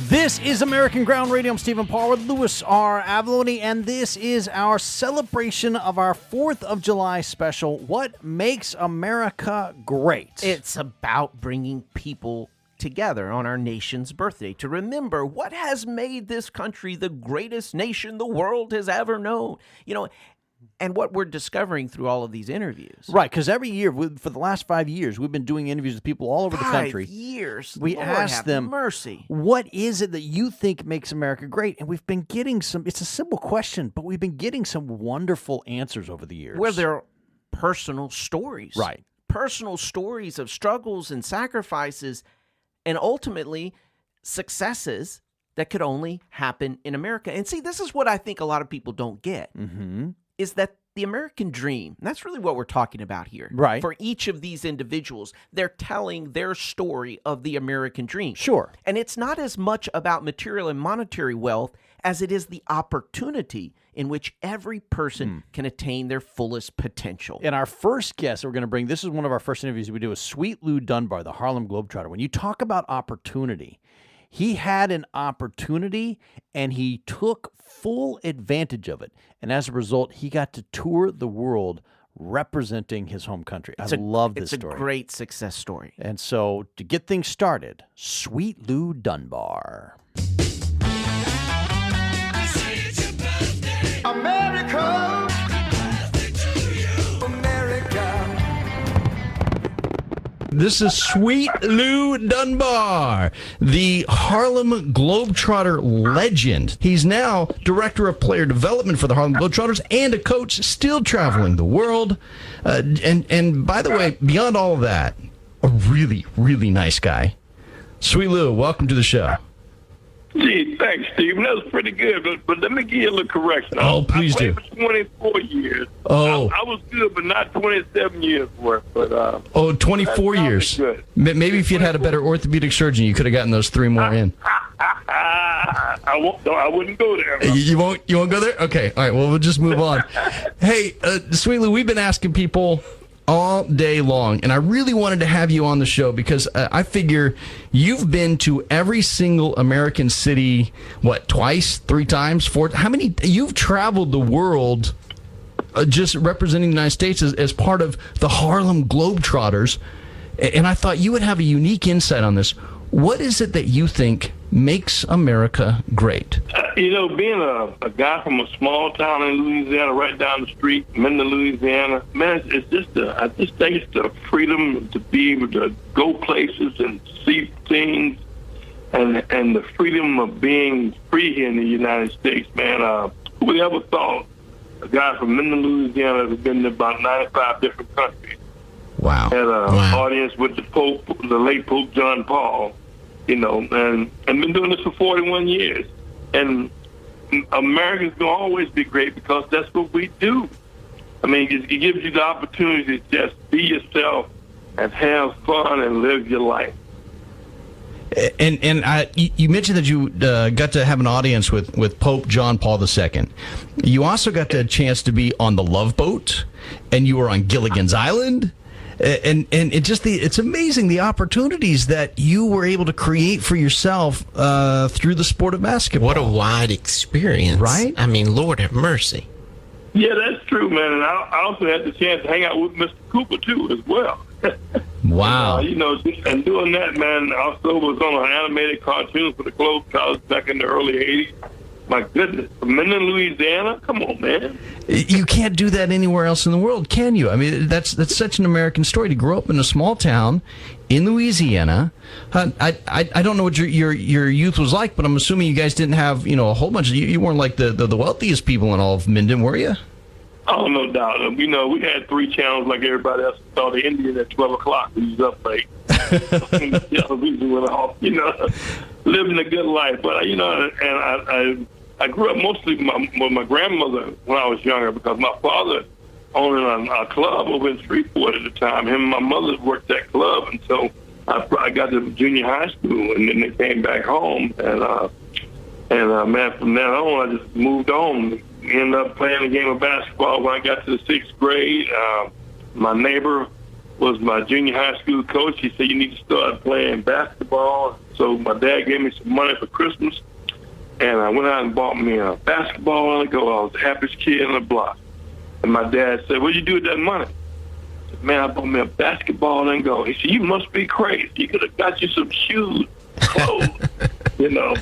This is American Ground Radio. I'm Stephen Paul with Louis R. Avalone, and this is our celebration of our 4th of July special, What Makes America Great? It's about bringing people together on our nation's birthday to remember what has made this country the greatest nation the world has ever known. You know, and what we're discovering through all of these interviews. Right, because every year, for the last 5 years, we've been doing interviews with people all over the country. 5 years. We Lord ask have them, mercy. What is it that you think makes America great? And we've been getting it's a simple question, but we've been getting some wonderful answers over the years. Where there are personal stories. Right. Personal stories of struggles and sacrifices and ultimately successes that could only happen in America. And see, this is what I think a lot of people don't get. Mm-hmm. Is that the American dream? And that's really what we're talking about here. Right. For each of these individuals, they're telling their story of the American dream. Sure. And it's not as much about material and monetary wealth as it is the opportunity in which every person can attain their fullest potential. And our first guest that we're going to bring, this is one of our first interviews we do with Sweet Lou Dunbar, the Harlem Globetrotter. When you talk about opportunity, he had an opportunity and he took full advantage of it. And as a result, he got to tour the world representing his home country. I love this story. It's a great success story. And so to get things started, Sweet Lou Dunbar. America. This is Sweet Lou Dunbar, the Harlem Globetrotter legend. He's now director of player development for the Harlem Globetrotters and a coach still traveling the world. And by the way, beyond all of that, a really, really nice guy. Sweet Lou, welcome to the show. Gee, thanks, Stephen. That was pretty good. But let me give you a little correction. Oh, please do. I played for 24 years. Oh. I was good, but not 27 years worth. But 24 years. Good. Maybe if you'd had a better orthopedic surgeon, you could have gotten those 3 more in. I wouldn't go there. You won't go there? Okay. All right. Well, we'll just move on. Hey, Sweet Lou, we've been asking people all day long, and I really wanted to have you on the show because I figure you've been to every single American city, twice, 3 times, 4? How many? You've traveled the world just representing the United States as part of the Harlem Globetrotters, and I thought you would have a unique insight on this. What is it that you think makes America great? Being a guy from a small town in Louisiana, right down the street, Minden, Louisiana, man, I just think it's the freedom to be able to go places and see things, and the freedom of being free here in the United States, man. Who would ever thought a guy from Minden, Louisiana, has been to about 95 different countries? Wow. Had an audience with the Pope, the late Pope John Paul. And been doing this for 41 years. And America's going to always be great because that's what we do. I mean, it gives you the opportunity to just be yourself and have fun and live your life. And you mentioned that you got to have an audience with Pope John Paul II. You also got the chance to be on the Love Boat, and you were on Gilligan's Island. And it's amazing the opportunities that you were able to create for yourself through the sport of basketball. What a wide experience, right? I mean, Lord have mercy. Yeah, that's true, man. And I also had the chance to hang out with Mr. Cooper too, as well. Wow. And doing that, man. Also was on an animated cartoon for the Globetrotters back in the early '80s. My goodness, from Minden, Louisiana? Come on, man. You can't do that anywhere else in the world, can you? I mean, that's such an American story to grow up in a small town in Louisiana. I don't know what your youth was like, but I'm assuming you guys didn't have a whole bunch of you weren't like the wealthiest people in all of Minden, were you? Oh, no doubt. We had 3 channels like everybody else. Saw the Indian at 12 o'clock. We was up late. Television went off. Living a good life. But and I grew up mostly with my grandmother when I was younger because my father owned a club over in Shreveport at the time. Him and my mother worked that club, and so I got to junior high school, and then they came back home, and man, from then on I just moved on. Ended up playing a game of basketball when I got to the 6th grade. My neighbor was my junior high school coach. He said, you need to start playing basketball. So my dad gave me some money for Christmas, and I went out and bought me a basketball and a goal. I was the happiest kid in the block. And my dad said, "What'd you do with that money?" I said, "Man, I bought me a basketball and go." He said, "You must be crazy. You could have got you some shoes, clothes, you know."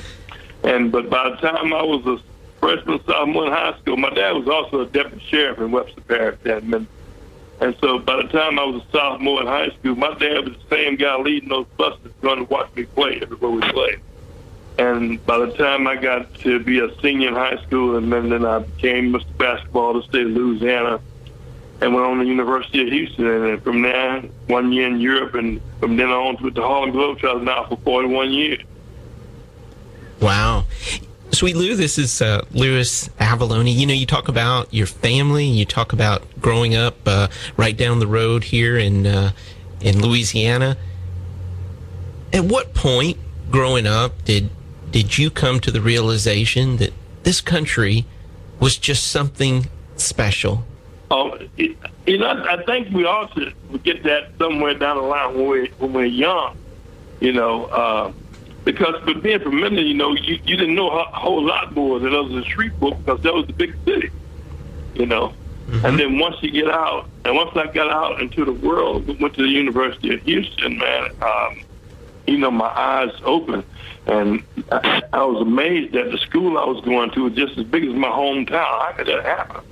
But by the time I was a freshman, sophomore in high school, my dad was also a deputy sheriff in Webster Parish. And so by the time I was a sophomore in high school, my dad was the same guy leading those buses going to watch me play everywhere we played. And by the time I got to be a senior in high school, and then I became Mr. Basketball of the state of Louisiana and went on to the University of Houston. And from there, 1 year in Europe, and from then on with the Harlem Globetrotters now for 41 years. Wow. Sweet Lou, this is Louis Avalone. You know, you talk about your family, you talk about growing up right down the road here in Louisiana. At what point growing up did you come to the realization that this country was just something special? I think we all should get that somewhere down the line when we're young, because being from Midland, you didn't know a whole lot more than others in Shreveport because that was the big city, Mm-hmm. And then once you get out, and once I got out into the world, went to the University of Houston, man, my eyes opened. And I was amazed that the school I was going to was just as big as my hometown. How could that happen?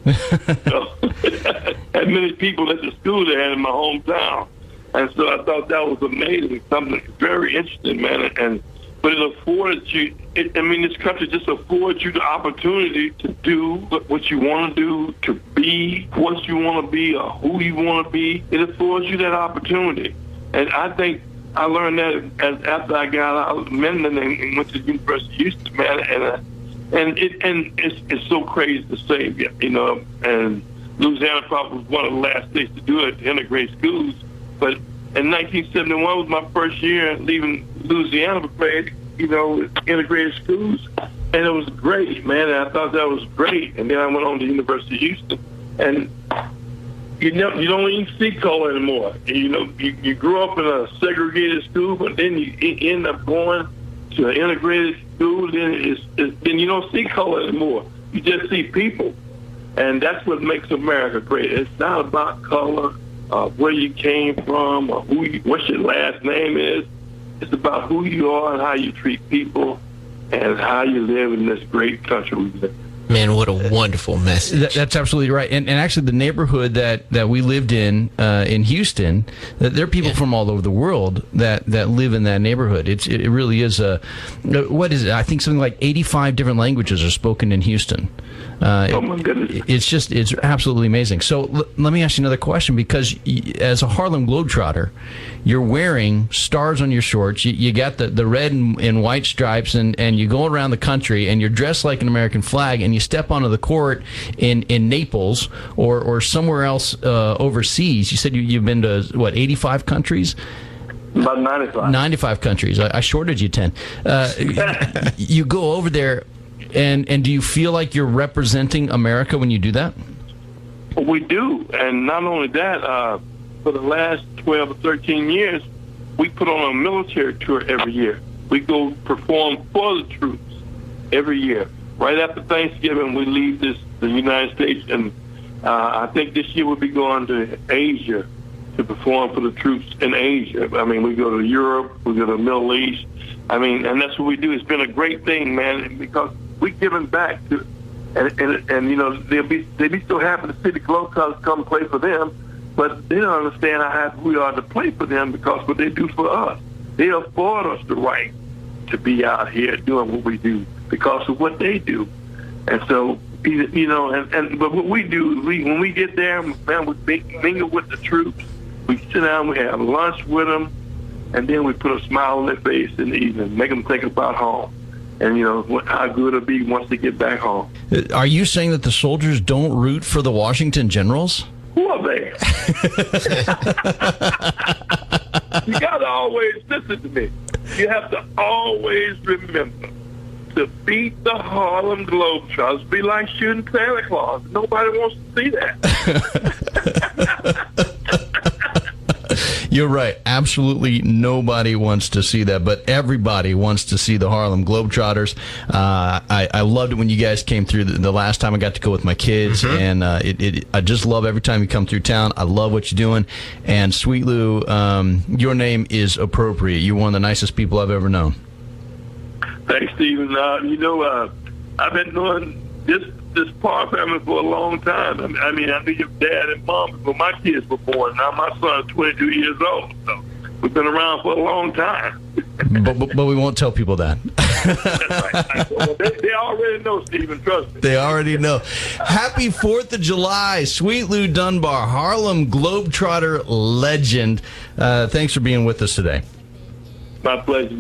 Had many people at the school there in my hometown. And so I thought that was amazing, something very interesting, man. But it afforded you, this country just affords you the opportunity to do what you want to do, to be what you want to be or who you want to be. It affords you that opportunity. And I think I learned that after I got out of Midland and went to the University of Houston, man, and it's so crazy to say, and Louisiana probably was one of the last states to do it, to integrate schools. But in 1971 was my first year leaving Louisiana to play, integrated schools, and it was great, man. And I thought that was great. And then I went on to the University of Houston, and you don't even see color anymore. You grew up in a segregated school, but then you end up going to an integrated school. Then you don't see color anymore. You just see people, and that's what makes America great. It's not about color, where you came from, or what your last name is. It's about who you are and how you treat people, and how you live in this great country we live in. Man, what a wonderful message. That's absolutely right. And actually, the neighborhood that we lived in Houston, there are people from all over the world that live in that neighborhood. It really is what is it? I think something like 85 different languages are spoken in Houston. Oh my goodness! It's absolutely amazing. So let me ask you another question, because as a Harlem Globetrotter, you're wearing stars on your shorts. You got the red and white stripes, and you go around the country, and you're dressed like an American flag, and you step onto the court in Naples or somewhere else overseas. You said you've been to 85 countries? About 95. 95 countries. I shorted you 10. You go over there. And do you feel like you're representing America when you do that? We do. And not only that, for the last 12 or 13 years, we put on a military tour every year. We go perform for the troops every year. Right after Thanksgiving, we leave the United States, and I think this year we'll be going to Asia to perform for the troops in Asia. We go to Europe, we go to the Middle East. And that's what we do. It's been a great thing, man, because we're giving back to, and they'll be so happy to see the Globetrotters come play for them, but they don't understand how happy we are to play for them because what they do for us. They afford us the right to be out here doing what we do because of what they do. And so, but what we do, when we get there, man, we mingle with the troops. We sit down, we have lunch with them, and then we put a smile on their face in the evening, make them think about home. And, how good it'll be once they get back home. Are you saying that the soldiers don't root for the Washington Generals? Who are they? You got to always listen to me. You have to always remember to beat the Harlem Globetrotters be like shooting Santa Claus. Nobody wants to see that. You're right. Absolutely nobody wants to see that, but everybody wants to see the Harlem Globetrotters. I loved it when you guys came through the last time I got to go with my kids, and I just love every time you come through town. I love what you're doing. And Sweet Lou, your name is appropriate. You're one of the nicest people I've ever known. Thanks, Stephen. I've been doing this Parr family for a long time. I mean, I knew your dad and mom before my kids were born. Now my son's 22 years old, so we've been around for a long time. but we won't tell people that. That's right. Well, they already know, Stephen. Trust me. They already know. Happy 4th of July, Sweet Lou Dunbar, Harlem Globetrotter legend. Thanks for being with us today. My pleasure.